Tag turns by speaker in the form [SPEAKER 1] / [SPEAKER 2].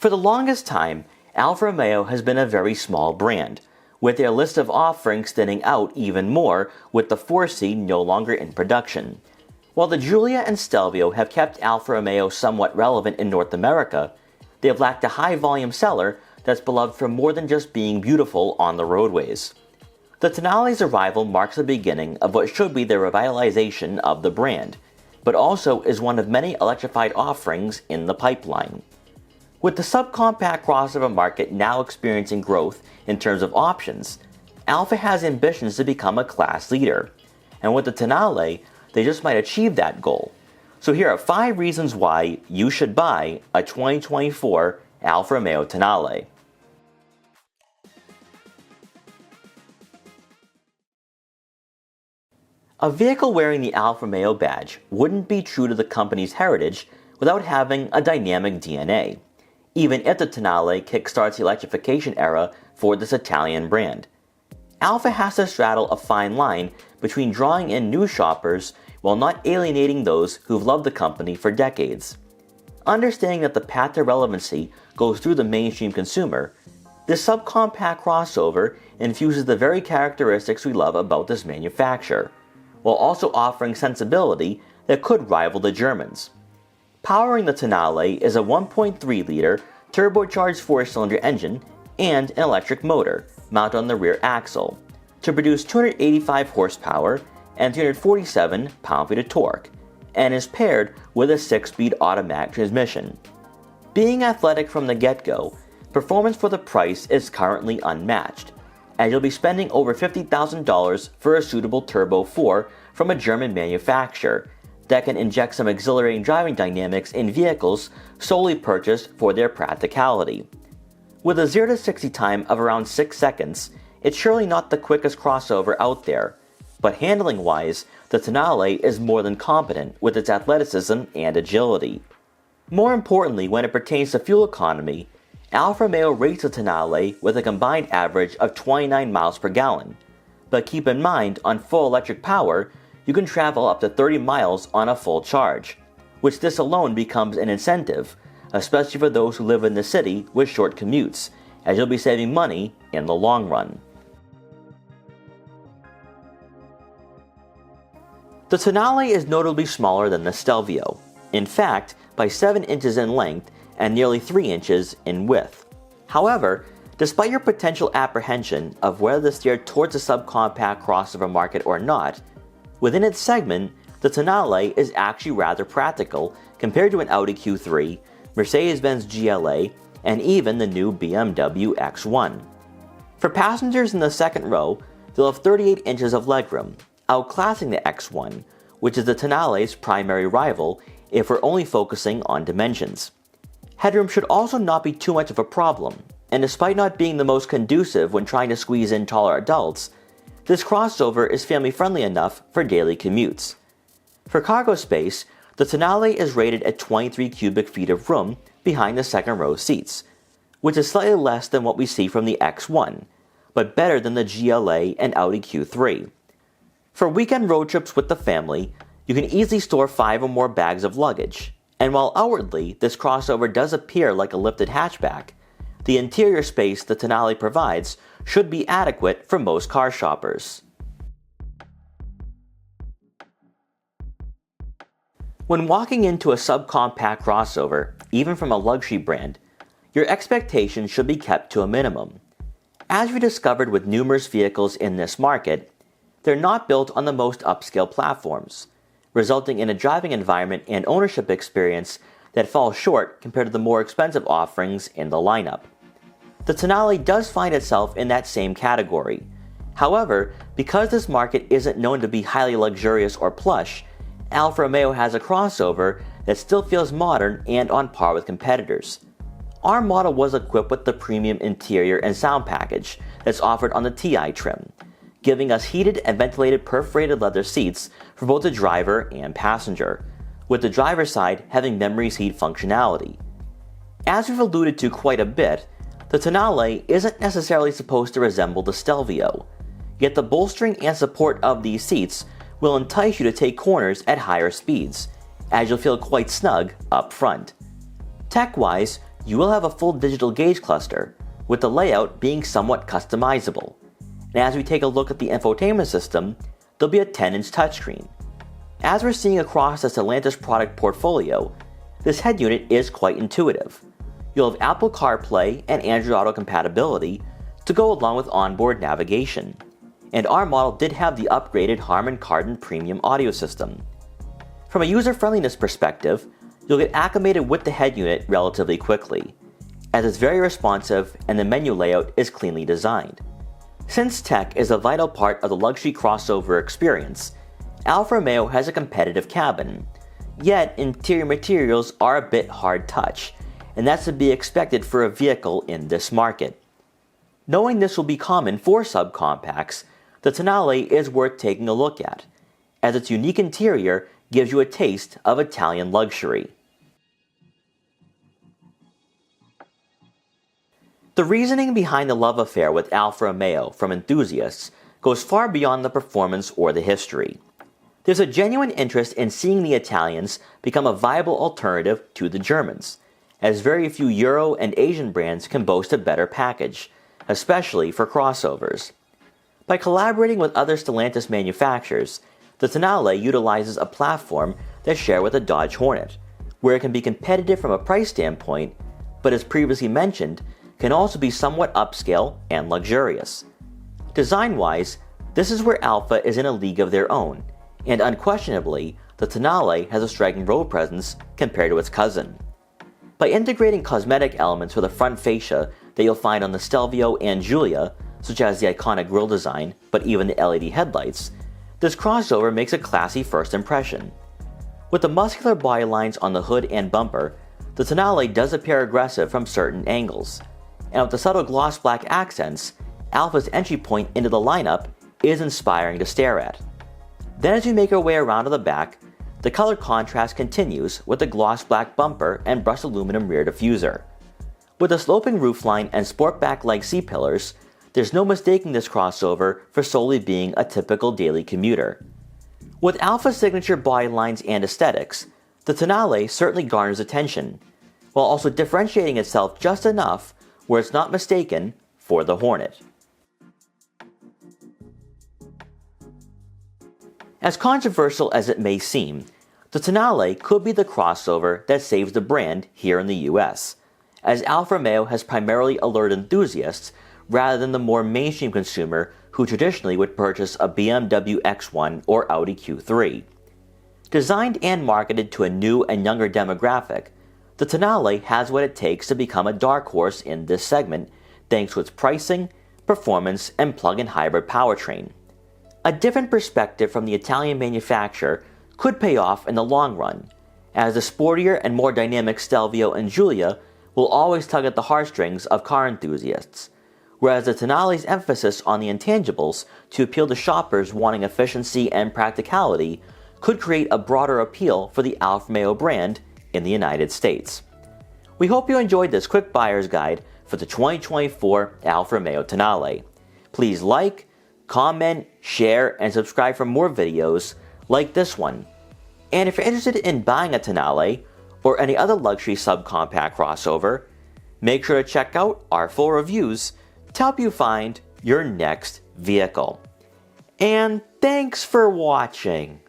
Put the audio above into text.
[SPEAKER 1] For the longest time, Alfa Romeo has been a very small brand, with their list of offerings thinning out even more with the 4C no longer in production. While the Giulia and Stelvio have kept Alfa Romeo somewhat relevant in North America, they have lacked a high-volume seller that's beloved for more than just being beautiful on the roadways. The Tonale's arrival marks the beginning of what should be the revitalization of the brand, but also is one of many electrified offerings in the pipeline. With the subcompact crossover market now experiencing growth in terms of options, Alfa has ambitions to become a class leader, and with the Tonale, they just might achieve that goal. So here are 5 reasons why you should buy a 2024 Alfa Romeo Tonale. A vehicle wearing the Alfa Romeo badge wouldn't be true to the company's heritage without having a dynamic DNA, even if the Tonale kickstarts the electrification era for this Italian brand. Alfa has to straddle a fine line between drawing in new shoppers while not alienating those who've loved the company for decades. Understanding that the path to relevancy goes through the mainstream consumer, this subcompact crossover infuses the very characteristics we love about this manufacturer, while also offering sensibility that could rival the Germans. Powering the Tonale is a 1.3-liter turbocharged 4-cylinder engine and an electric motor mounted on the rear axle to produce 285 horsepower and 347 pound-feet of torque, and is paired with a 6-speed automatic transmission. Being athletic from the get-go, performance for the price is currently unmatched, as you'll be spending over $50,000 for a suitable Turbo 4 from a German manufacturer that can inject some exhilarating driving dynamics in vehicles solely purchased for their practicality. With a 0 to 60 time of around 6 seconds, it's surely not the quickest crossover out there, but handling-wise, the Tonale is more than competent with its athleticism and agility. More importantly, when it pertains to fuel economy, Alfa Romeo rates the Tonale with a combined average of 29 miles per gallon. But keep in mind, on full electric power, you can travel up to 30 miles on a full charge, which this alone becomes an incentive, especially for those who live in the city with short commutes, as you'll be saving money in the long run. The Tonale is notably smaller than the Stelvio, in fact, by 7 inches in length and nearly 3 inches in width. However, despite your potential apprehension of whether to steer towards the subcompact crossover market or not, within its segment, the Tonale is actually rather practical compared to an Audi Q3, Mercedes-Benz GLA, and even the new BMW X1. For passengers in the second row, they'll have 38 inches of legroom, outclassing the X1, which is the Tonale's primary rival if we're only focusing on dimensions. Headroom should also not be too much of a problem, and despite not being the most conducive when trying to squeeze in taller adults, this crossover is family-friendly enough for daily commutes. For cargo space, the Tonale is rated at 23 cubic feet of room behind the second row seats, which is slightly less than what we see from the X1, but better than the GLA and Audi Q3. For weekend road trips with the family, you can easily store 5 or more bags of luggage, and while outwardly this crossover does appear like a lifted hatchback, the interior space the Tonale provides should be adequate for most car shoppers. When walking into a subcompact crossover, even from a luxury brand, your expectations should be kept to a minimum. As we discovered with numerous vehicles in this market, they're not built on the most upscale platforms, resulting in a driving environment and ownership experience that falls short compared to the more expensive offerings in the lineup. The Tonale does find itself in that same category. However, because this market isn't known to be highly luxurious or plush, Alfa Romeo has a crossover that still feels modern and on par with competitors. Our model was equipped with the premium interior and sound package that's offered on the TI trim, giving us heated and ventilated perforated leather seats for both the driver and passenger, with the driver's side having memory seat functionality. As we've alluded to quite a bit, the Tonale isn't necessarily supposed to resemble the Stelvio, yet the bolstering and support of these seats will entice you to take corners at higher speeds, as you'll feel quite snug up front. Tech-wise, you will have a full digital gauge cluster, with the layout being somewhat customizable. And as we take a look at the infotainment system, there'll be a 10-inch touchscreen. As we're seeing across the Stellantis product portfolio, this head unit is quite intuitive. You'll have Apple CarPlay and Android Auto compatibility to go along with onboard navigation. And our model did have the upgraded Harman Kardon premium audio system. From a user-friendliness perspective, you'll get acclimated with the head unit relatively quickly, as it's very responsive and the menu layout is cleanly designed. Since tech is a vital part of the luxury crossover experience, Alfa Romeo has a competitive cabin, yet interior materials are a bit hard touch, and that's to be expected for a vehicle in this market. Knowing this will be common for subcompacts, the Tonale is worth taking a look at, as its unique interior gives you a taste of Italian luxury. The reasoning behind the love affair with Alfa Romeo from enthusiasts goes far beyond the performance or the history. There's a genuine interest in seeing the Italians become a viable alternative to the Germans, as very few Euro and Asian brands can boast a better package, especially for crossovers. By collaborating with other Stellantis manufacturers, the Tonale utilizes a platform that's shared with the Dodge Hornet, where it can be competitive from a price standpoint, but as previously mentioned, can also be somewhat upscale and luxurious. Design-wise, this is where Alfa is in a league of their own, and unquestionably, the Tonale has a striking road presence compared to its cousin. By integrating cosmetic elements with a front fascia that you'll find on the Stelvio and Giulia, such as the iconic grille design, but even the LED headlights, this crossover makes a classy first impression. With the muscular body lines on the hood and bumper, the Tonale does appear aggressive from certain angles, and with the subtle gloss black accents, Alfa's entry point into the lineup is inspiring to stare at. Then as we make our way around to the back, the color contrast continues with the gloss black bumper and brushed aluminum rear diffuser. With a sloping roofline and sportback-like C-pillars, there's no mistaking this crossover for solely being a typical daily commuter. With Alfa's signature body lines and aesthetics, the Tonale certainly garners attention, while also differentiating itself just enough where it's not mistaken for the Hornet. As controversial as it may seem, the Tonale could be the crossover that saves the brand here in the US, as Alfa Romeo has primarily allured enthusiasts rather than the more mainstream consumer who traditionally would purchase a BMW X1 or Audi Q3. Designed and marketed to a new and younger demographic, the Tonale has what it takes to become a dark horse in this segment thanks to its pricing, performance, and plug-in hybrid powertrain. A different perspective from the Italian manufacturer could pay off in the long run, as the sportier and more dynamic Stelvio and Giulia will always tug at the heartstrings of car enthusiasts, whereas the Tonale's emphasis on the intangibles to appeal to shoppers wanting efficiency and practicality could create a broader appeal for the Alfa Romeo brand in the United States. We hope you enjoyed this quick buyer's guide for the 2024 Alfa Romeo Tonale. Please like, comment, share, and subscribe for more videos like this one. And if you're interested in buying a Tonale or any other luxury subcompact crossover, make sure to check out our full reviews to help you find your next vehicle. And thanks for watching.